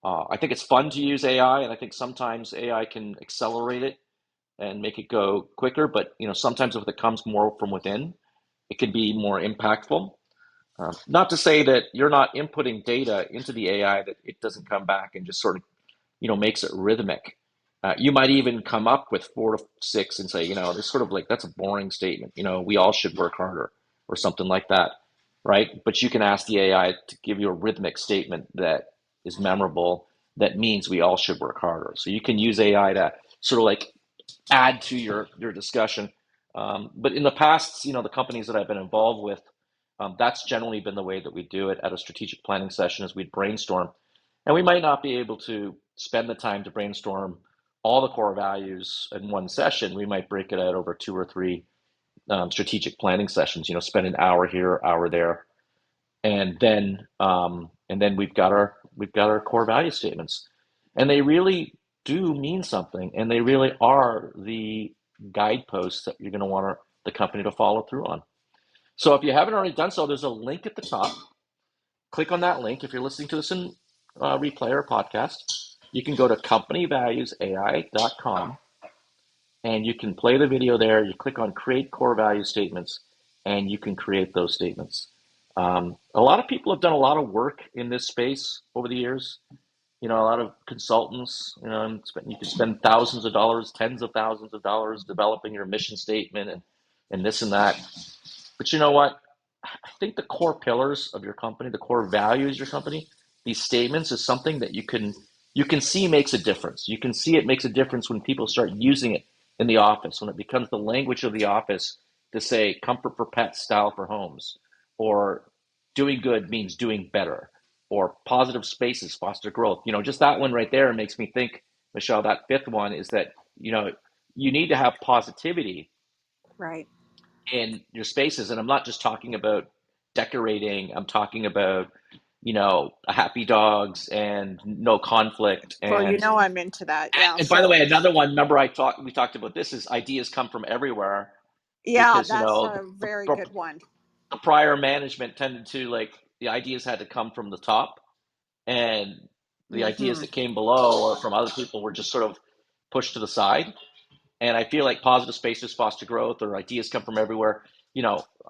I think it's fun to use AI, and I think sometimes AI can accelerate it and make it go quicker. But sometimes if it comes more from within, it can be more impactful. Not to say that you're not inputting data into the AI that it doesn't come back and just sort of makes it rhythmic. You might even come up with 4 to 6 and say, this sort of like that's a boring statement. We all should work harder or something like that, right? But you can ask the AI to give you a rhythmic statement that is memorable. That means we all should work harder. So you can use AI to sort of like add to your discussion. But in the past, the companies that I've been involved with, that's generally been the way that we do it at a strategic planning session is we'd brainstorm. And we might not be able to spend the time to brainstorm all the core values in one session. We might break it out over 2 or 3 strategic planning sessions, spend an hour here, hour there. And then we've got our core value statements. And they really do mean something, and they really are the guideposts that you're going to want the company to follow through on. So if you haven't already done so, there's a link at the top. Click on that link. If you're listening to this in replay or podcast, you can go to companyvaluesai.com and you can play the video there. You click on create core value statements and you can create those statements. A lot of people have done a lot of work in this space over the years. A lot of consultants, you can spend thousands of dollars, tens of thousands of dollars developing your mission statement and this and that. But you know what? I think the core pillars of your company, the core values of your company, these statements is something that you can see makes a difference. You can see it makes a difference when people start using it in the office, when it becomes the language of the office to say comfort for pets, style for homes, or doing good means doing better, or positive spaces foster growth. Just that one right there makes me think, Michele, that fifth one is that, you need to have positivity Right. in your spaces. And I'm not just talking about decorating, I'm talking about, happy dogs and no conflict. Well, And I'm into that. Yeah. and by the So way, another one, remember we talked about this is ideas come from everywhere yeah, because, that's a very good one. the prior management tended to like the ideas had to come from the top, and the ideas Hmm. that came below or from other people were just sort of pushed to the side. And I feel like positive spaces foster growth, or ideas come from everywhere.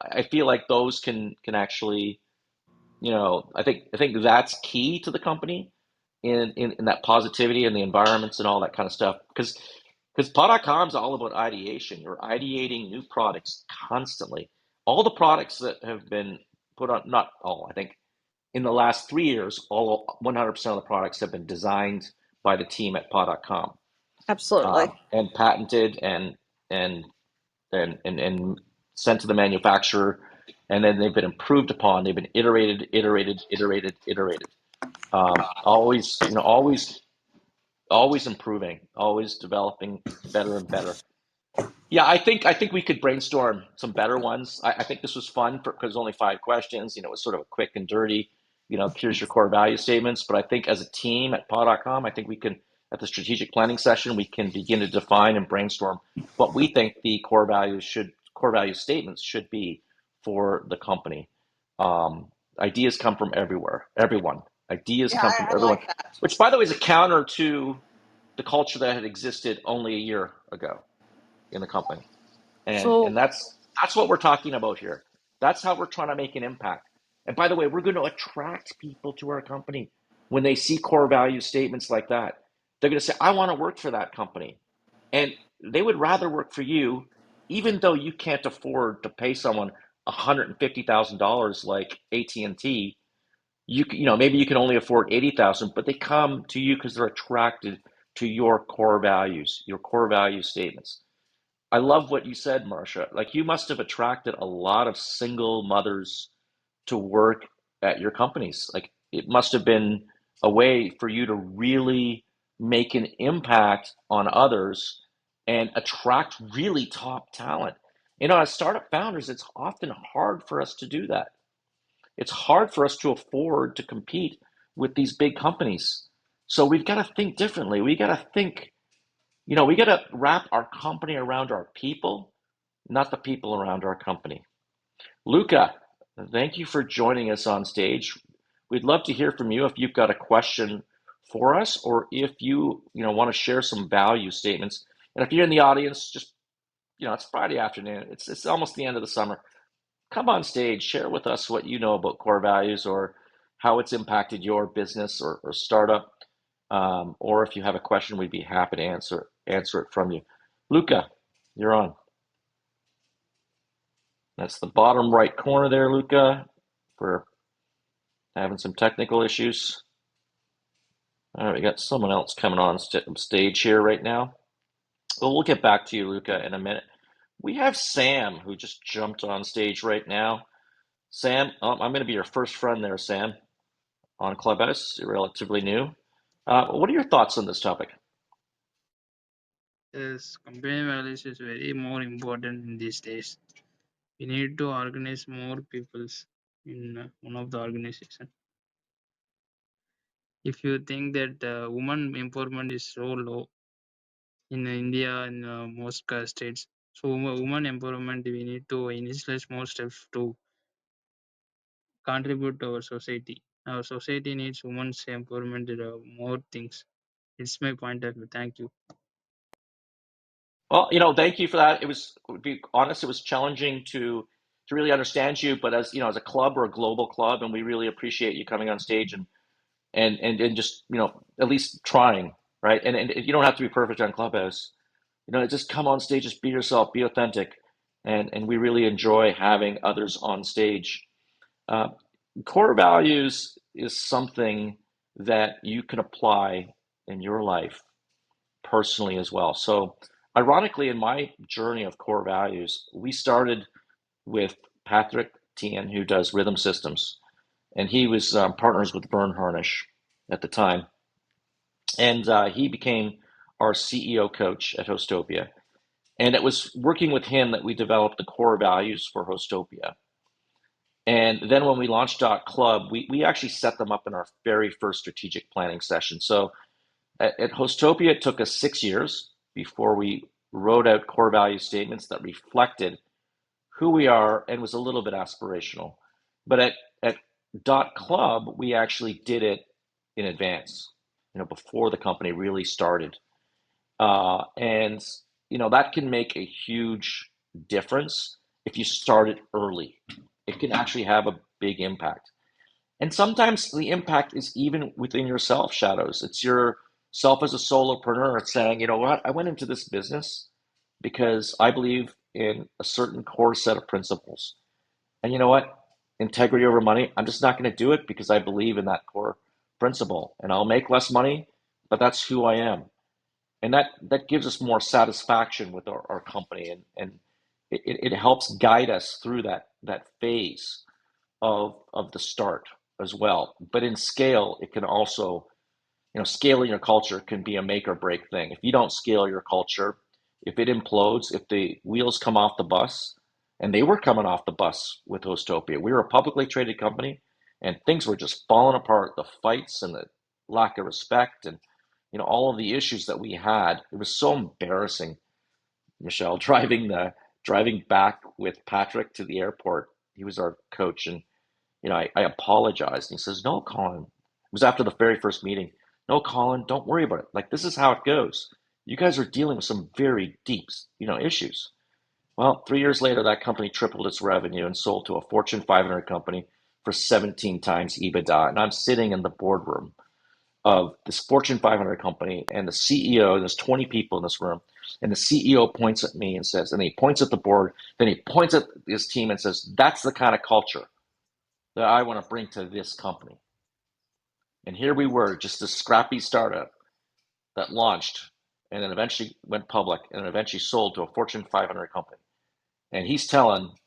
I feel like those can actually, I think that's key to the company in that positivity and the environments and all that kind of stuff. Because pod.com is all about ideation. You're ideating new products constantly. All the products that have been put on, not all, I think in the last 3 years, all 100% of the products have been designed by the team at pod.com, Absolutely. and patented and and sent to the manufacturer, and then they've been improved upon. They've been iterated. Always, always improving, always developing better and better. Yeah, I think we could brainstorm some better ones. I think this was fun because only 5 questions. It was sort of a quick and dirty. Here's your core value statements. But I think as a team at paw.com, I think we can, at the strategic planning session, we can begin to define and brainstorm what we think the core value statements should be for the company. Ideas come from everywhere, everyone. Ideas Yeah, come from I everyone, like that. which, by the way, is a counter to the culture that had existed only a year ago in the company. And So, that's what we're talking about here. That's how we're trying to make an impact. And by the way, we're going to attract people to our company when they see core value statements like that. They're going to say, I want to work for that company. And they would rather work for you, even though you can't afford to pay someone $150,000 like AT&T. Maybe you can only afford 80,000, but they come to you because they're attracted to your core values, your core value statements. I love what you said, Marcia. Like, you must have attracted a lot of single mothers to work at your companies. Like, it must have been a way for you to really make an impact on others and attract really top talent. As startup founders, it's often hard for us to do that. It's hard for us to afford to compete with these big companies. So we've got to think differently. We got to wrap our company around our people, not the people around our company. Luca, thank you for joining us on stage. We'd love to hear from you if you've got a question for us, or if want to share some value statements. And if you're in the audience, just, it's Friday afternoon. It's almost the end of the summer. Come on stage, share with us what you know about core values, or how it's impacted your business or startup. Or if you have a question, we'd be happy to answer it from you. Luca, you're on. That's the bottom right corner there, Luca. We're having some technical issues. All right, we got someone else coming on stage here right now. Well, we'll get back to you, Luca, in a minute. We have Sam, who just jumped on stage right now. Sam, I'm going to be your first friend there, Sam, on Clubhouse. You're relatively new. What are your thoughts on this topic? Yes, company values is very more important in these days. We need to organize more peoples in one of the organization. If you think that woman empowerment is so low in India and most states, so woman empowerment we need to initialize more steps to contribute to our society. Our society needs women's empowerment. More things. It's my point of view. Thank you. Well, thank you for that. To be honest, it was challenging to really understand you, but as a club, or a global club, and we really appreciate you coming on stage and just at least trying, right? And you don't have to be perfect on Clubhouse. Just come on stage, just be yourself, be authentic, and we really enjoy having others on stage. Uh, Core values is something that you can apply in your life personally as well. So, ironically, in my journey of core values, we started with Patrick Tian, who does rhythm systems, and he was partners with Vern Harnish at the time, and he became our CEO coach at Hostopia. And it was working with him that we developed the core values for Hostopia. And then when we launched Club, we actually set them up in our very first strategic planning session. So at Hostopia, it took us 6 years before we wrote out core value statements that reflected who we are and was a little bit aspirational. But at Club, we actually did it in advance, before the company really started. And that can make a huge difference if you start it early. It can actually have a big impact. And sometimes the impact is even within yourself, Shadows. It's yourself as a solopreneur saying, you know what, I went into this business because I believe in a certain core set of principles. And you know what? Integrity over money. I'm just not going to do it because I believe in that core principle. And I'll make less money, but that's who I am. And that gives us more satisfaction with our company, and it helps guide us through that phase of the start as well. But in scale, it can also, scaling your culture can be a make or break thing. If you don't scale your culture, if it implodes, if the wheels come off the bus, and they were coming off the bus with Hostopia, we were a publicly traded company, and things were just falling apart. The fights and the lack of respect, and all of the issues that we had. It was so embarrassing, Michelle, driving back with Patrick to the airport. He was our coach, and I apologized. And he says, "No, Colin." It was after the very first meeting. "No, Colin, don't worry about it. Like, this is how it goes. You guys are dealing with some very deep, issues." Well, 3 years later, that company tripled its revenue and sold to a Fortune 500 company for 17 times EBITDA. And I'm sitting in the boardroom of this Fortune 500 company, and the CEO, there's 20 people in this room, and the CEO points at me and says, and he points at the board, then he points at his team and says, "That's the kind of culture that I want to bring to this company." And here we were, just a scrappy startup that launched and then eventually went public and then eventually sold to a Fortune 500 company. And he's telling,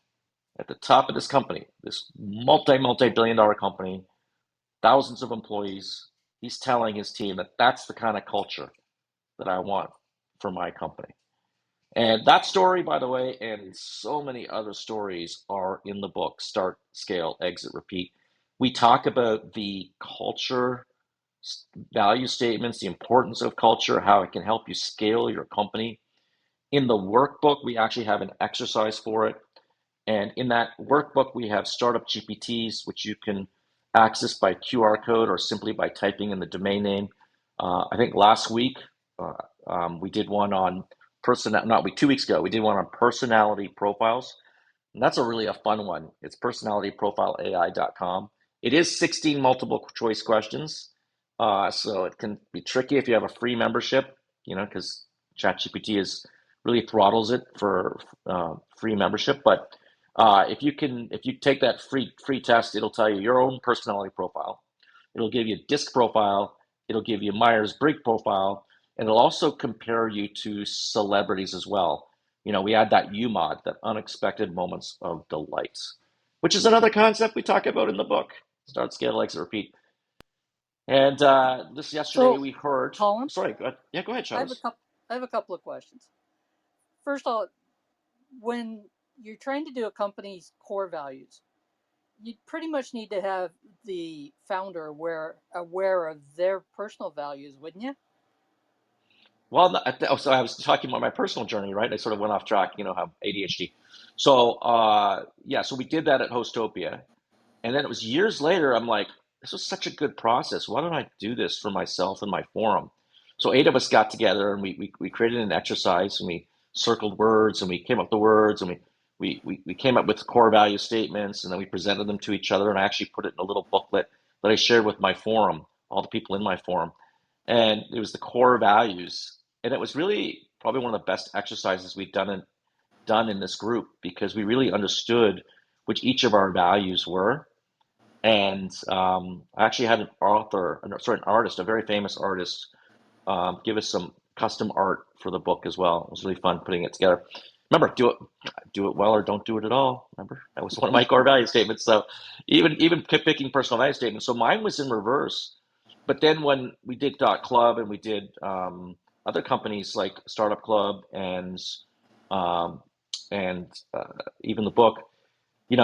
at the top of this company, this multi-billion dollar company, thousands of employees, he's telling his team that that's the kind of culture that I want for my company. And that story, by the way, and so many other stories are in the book, Start, Scale, Exit, Repeat. We talk about the culture value statements, the importance of culture, how it can help you scale your company. In the workbook, we actually have an exercise for it. And in that workbook, we have startup GPTs, which you can access by QR code or simply by typing in the domain name. I think last week we did one on not week 2 weeks ago, we did one on personality profiles. And that's a fun one. It's personalityprofileai.com. It is 16 multiple choice questions. So it can be tricky if you have a free membership, because ChatGPT really throttles it for free membership. But if you take that free test, it'll tell you your own personality profile. It'll give you a DISC profile. It'll give you a Myers-Briggs profile, and it'll also compare you to celebrities as well. We add that UMOD, that unexpected moments of delight, which is another concept we talk about in the book. Start, scale, exit, repeat. And this yesterday So, we heard. Colin, Sorry, go ahead. Yeah, go ahead, I have Shadows. a couple of questions. First of all, when you're trying to do a company's core values, you pretty much need to have the founder aware of their personal values, wouldn't you? Well, so I was talking about my personal journey, right? I sort of went off track, have ADHD. So yeah, so we did that at Hostopia, and then it was years later. I'm like, this was such a good process. Why don't I do this for myself and my forum? So 8 of us got together, and we created an exercise, and we circled words, and we came up with the words, and we came up with core value statements, and then we presented them to each other, and I actually put it in a little booklet that I shared with my forum, all the people in my forum, and it was the core values, and it was really probably one of the best exercises we've done in this group, because we really understood which each of our values were. And I actually had an artist, a very famous artist, give us some custom art for the book as well. It was really fun putting it together. Remember, do it well or don't do it at all. Remember, that was one of my core value statements. So even picking personal value statements. So mine was in reverse. But then when we did Club, and we did other companies like Startup Club um, and even the book, we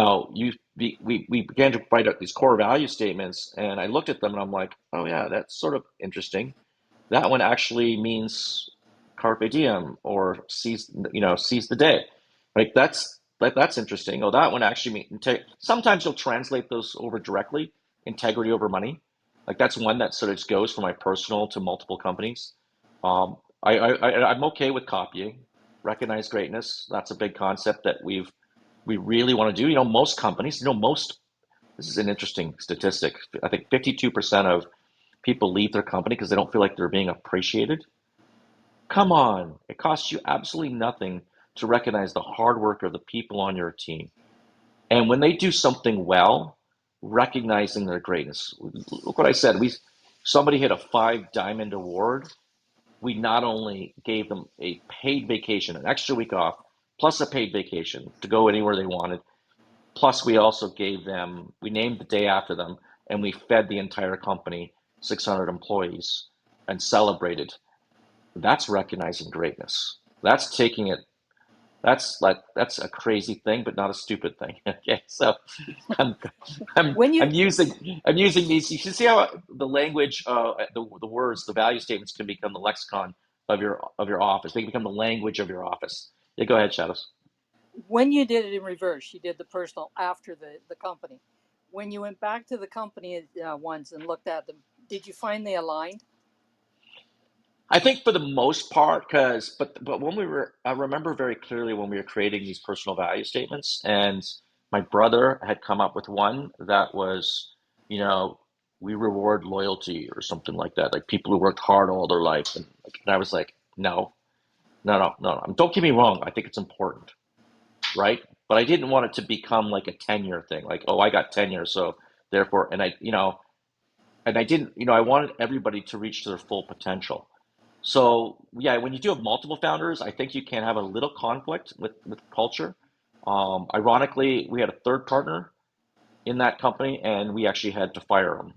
began to write out these core value statements, and I looked at them and I'm like, oh yeah, that's sort of interesting. That one actually means carpe diem, or seize the day. Like that's interesting. Oh, that one actually means sometimes you'll translate those over directly, integrity over money. Like that's one that sort of just goes from my personal to multiple companies. I'm okay with copying. recognize greatness. That's a big concept that we really want to do. You know, most companies, this is an interesting statistic. I think 52% of people leave their company because they don't feel like they're being appreciated. Come on, it costs you absolutely nothing to recognize the hard work of the people on your team. And when they do something well, recognizing their greatness. Look what I said. Somebody hit a 5 diamond award. We not only gave them a paid vacation, an extra week off, plus a paid vacation to go anywhere they wanted. Plus, we also we named the day after them, and we fed the entire company, 600 employees, and celebrated. That's recognizing greatness. That's taking it. That's a crazy thing, but not a stupid thing. Okay, so I'm I'm When you I'm using these. You can see how the language, the words, the value statements can become the lexicon of your office. They can become the language of your office. Yeah, go ahead, Shadows. when you did it in reverse, you did the personal after the company. When you went back to the company once and looked at them, did you find they aligned? I think for the most part, but when I remember very clearly when we were creating these personal value statements, and my brother had come up with one that was, you know, we reward loyalty or something like that, like people who worked hard all their life, and I was like, no, no, no, no, no. Don't get me wrong, I think it's important, right? But I didn't want it to become like a tenure thing, like, oh, I got tenure, so therefore, and I didn't, I wanted everybody to reach their full potential. So yeah, when you do have multiple founders, I think you can have a little conflict with culture. Ironically, we had a third partner in that company, and we actually had to fire him.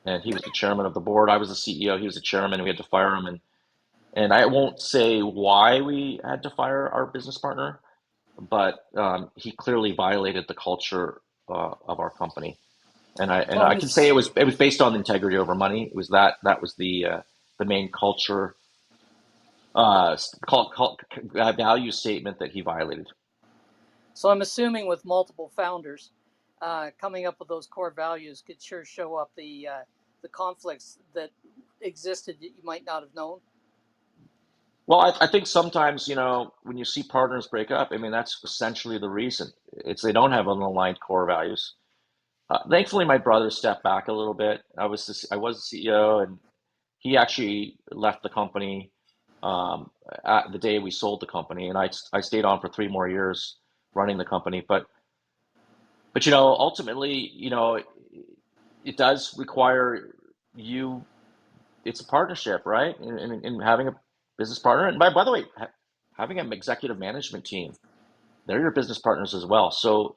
And he was the chairman of the board. I was the CEO. He was the chairman, and we had to fire him. And I won't say why we had to fire our business partner, but he clearly violated the culture of our company. And So I can say it was based on integrity over money. It was that was the main culture value statement that he violated. So I'm assuming with multiple founders, coming up with those core values could sure show up the conflicts that existed that you might not have known. Well, I think sometimes, when you see partners break up, I mean, that's essentially the reason. It's they don't have an aligned core values. Thankfully, my brother stepped back a little bit. I was the CEO, and he actually left the company at the day we sold the company, and I stayed on for 3 more years running the company. But ultimately, it does require you. It's a partnership, right? In having a business partner, and by the way, having an executive management team, they're your business partners as well. So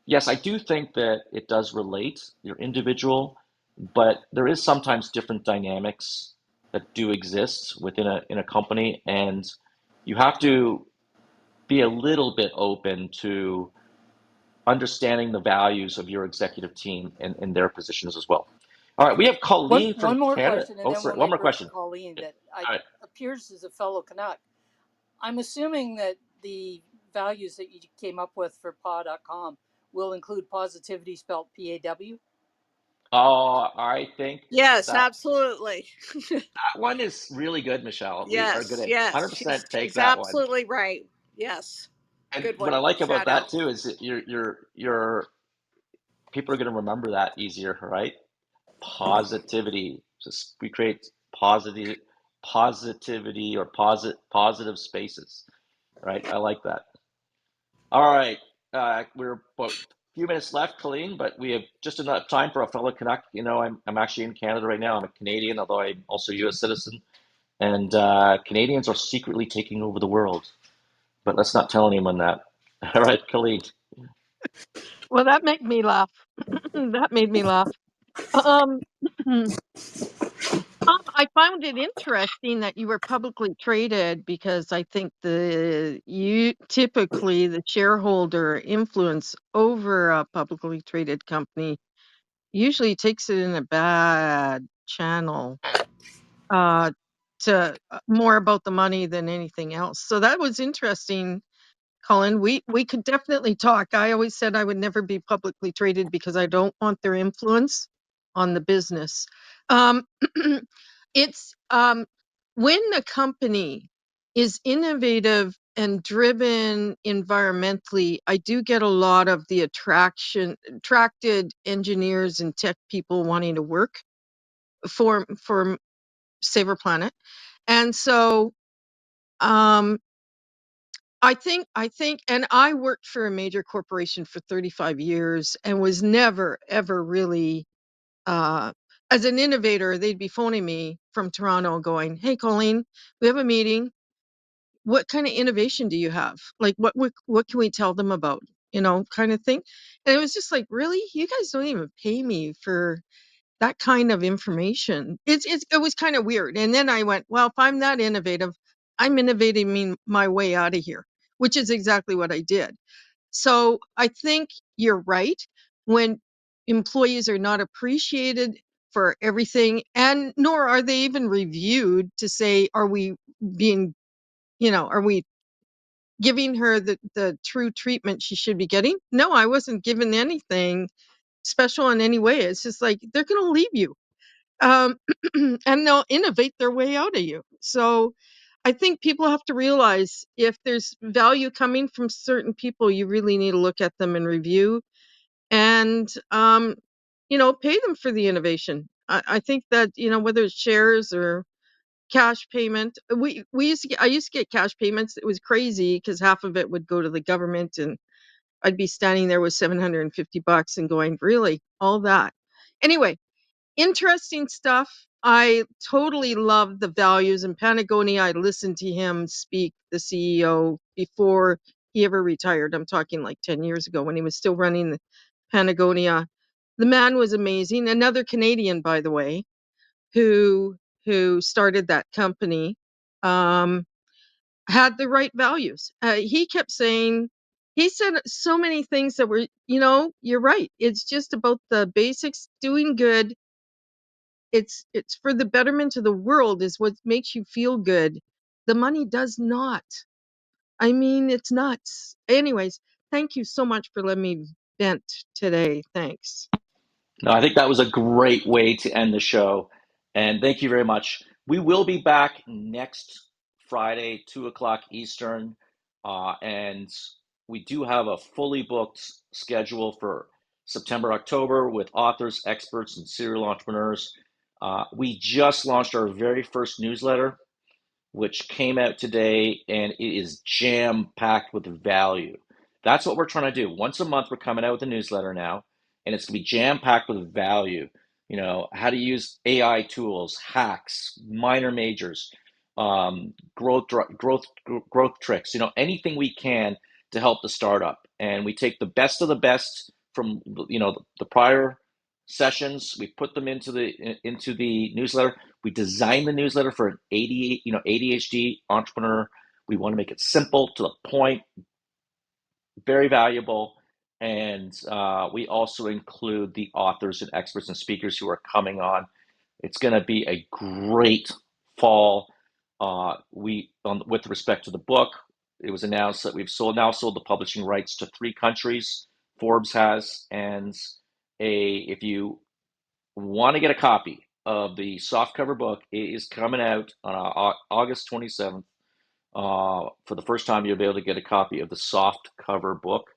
yes, I do think that it does relate your individual, but there is sometimes different dynamics that do exist within a company, and you have to be a little bit open to understanding the values of your executive team and their positions as well. All right, we have One Colleen from one more Canada. question, and Oh, then sorry, we'll one more make room for question. Colleen. That All right. appears as a fellow Canuck. I'm assuming that the values that you came up with for paw.com will include positivity spelled PAW. I think Yes, that absolutely. that one is really good, Michelle. We are going Yes, to yes. 100% take She's that one. absolutely right. Yes. And Good what I one. like about Shout out. that too is that your people are going to remember that easier, right? Positivity. Just we create positivity or positive spaces, right? I like that. All right. We're about a few minutes left, Colleen, but we have just enough time for a fellow Canuck. I'm actually in Canada right now. I'm a Canadian, although I'm also a U.S. citizen. And Canadians are secretly taking over the world. But let's not tell anyone that. All right, Colleen. Well, that made me laugh. That made me laugh. Um, I found it interesting that you were publicly traded because I think you typically the shareholder influence over a publicly traded company usually takes it in a bad channel uh to more about the money than anything else. So that was interesting, Colin. We could definitely talk. I always said I would never be publicly traded because I don't want their influence on the business. Um, it's when the company is innovative and driven environmentally, I do get a lot of the attracted engineers and tech people wanting to work for Save Our Planet. And so I think, and I worked for a major corporation for 35 years and was never, ever really, as an innovator, they'd be phoning me from Toronto going, "Hey, Colleen, we have a meeting. What kind of innovation do you have? Like, what can we tell them about?" Kind of thing. And it was just like, really? You guys don't even pay me for that kind of information. It was kind of weird. And then I went, well, if I'm that innovative, I'm innovating my way out of here, which is exactly what I did. So I think you're right. When employees are not appreciated for everything, and nor are they even reviewed to say, are we being, are we giving her the true treatment she should be getting? No, I wasn't given anything special in any way. It's just like, they're going to leave you, um, and they'll innovate their way out of you. So I think people have to realize if there's value coming from certain people, you really need to look at them and review and, pay them for the innovation. I think that, whether it's shares or cash payment, I used to get cash payments. It was crazy because half of it would go to the government and I'd be standing there with $750 and going, really, all that. Anyway, interesting stuff. I totally love the values in Patagonia. I listened to him speak, the CEO, before he ever retired. I'm talking like 10 years ago when he was still running the Patagonia. The man was amazing. Another Canadian, by the way, who started that company, had the right values. He kept saying, he said so many things that were, you're right. It's just about the basics, doing good. It's for the betterment of the world is what makes you feel good. The money does not. I mean, it's nuts. Anyways, thank you so much for letting me vent today. Thanks. No, I think that was a great way to end the show. And thank you very much. We will be back next Friday, 2 o'clock Eastern. And we do have a fully booked schedule for September, October with authors, experts, and serial entrepreneurs. We just launched our very first newsletter, which came out today, and it is jam packed with value. That's what we're trying to do. Once a month, we're coming out with a newsletter now, and it's going to be jam packed with value. How to use AI tools, hacks, minor majors, growth tricks. Anything we can to help the startup, and we take the best of the best from the prior sessions. We put them into the newsletter. We designed the newsletter for an ADHD entrepreneur. We want to make it simple, to the point, very valuable. And we also include the authors and experts and speakers who are coming on. It's going to be a great fall. With respect to the book, it was announced that we've now sold the publishing rights to 3 countries. Forbes has, and if you want to get a copy of the softcover book, it is coming out on August 27th. For the first time, you'll be able to get a copy of the softcover book.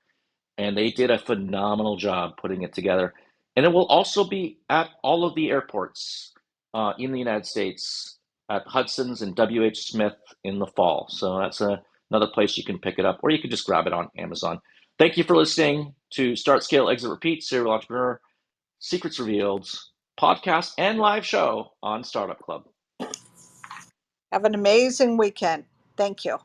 And they did a phenomenal job putting it together. And it will also be at all of the airports in the United States, at Hudson's and WH Smith in the fall. So that's another place you can pick it up, or you can just grab it on Amazon. Thank you for listening to Start, Scale, Exit, Repeat, Serial Entrepreneur, Secrets Revealed podcast and live show on Startup Club. Have an amazing weekend. Thank you.